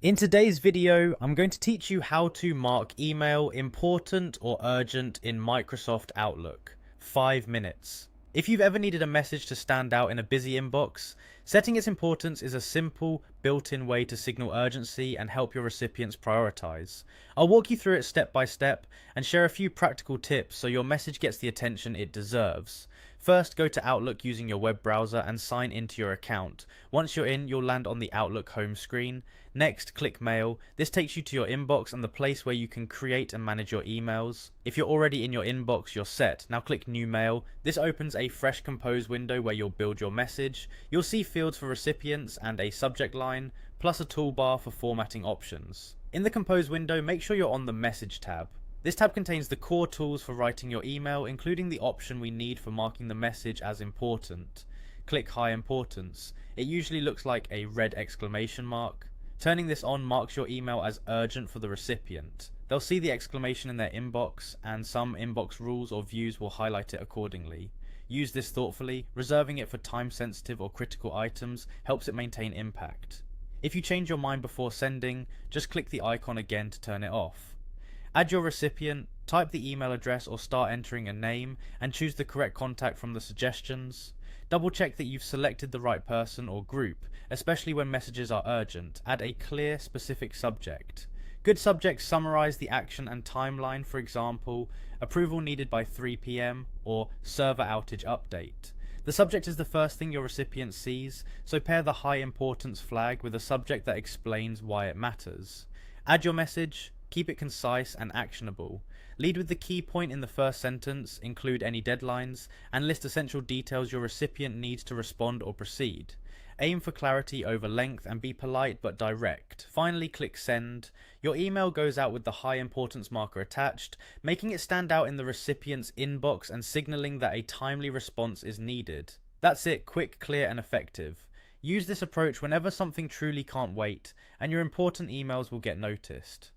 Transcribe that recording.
In today's video, I'm going to teach you how to mark email important or urgent in Microsoft Outlook. 5 minutes. If you've ever needed a message to stand out in a busy inbox, setting its importance is a simple, built-in way to signal urgency and help your recipients prioritize. I'll walk you through it step by step and share a few practical tips so your message gets the attention it deserves. First, go to Outlook using your web browser and sign into your account. Once you're in, you'll land on the Outlook home screen. Next, click Mail. This takes you to your inbox and the place where you can create and manage your emails. If you're already in your inbox, you're set. Now click New Mail. This opens a fresh compose window where you'll build your message. You'll see fields for recipients and a subject line, plus a toolbar for formatting options. In the compose window, make sure you're on the Message tab. This tab contains the core tools for writing your email, including the option we need for marking the message as important. Click High Importance. It usually looks like a red exclamation mark. Turning this on marks your email as urgent for the recipient. They'll see the exclamation in their inbox, and some inbox rules or views will highlight it accordingly. Use this thoughtfully. Reserving it for time-sensitive or critical items helps it maintain impact. If you change your mind before sending, just click the icon again to turn it off. Add your recipient, type the email address or start entering a name, and choose the correct contact from the suggestions. Double check that you've selected the right person or group, especially when messages are urgent. Add a clear, specific subject. Good subjects summarize the action and timeline, for example, approval needed by 3 p.m. or server outage update. The subject is the first thing your recipient sees, so pair the high importance flag with a subject that explains why it matters. Add your message. Keep it concise and actionable. Lead with the key point in the first sentence, include any deadlines, and list essential details your recipient needs to respond or proceed. Aim for clarity over length and be polite but direct. Finally, click Send. Your email goes out with the high importance marker attached, making it stand out in the recipient's inbox and signaling that a timely response is needed. That's it, quick, clear, and effective. Use this approach whenever something truly can't wait, and your important emails will get noticed.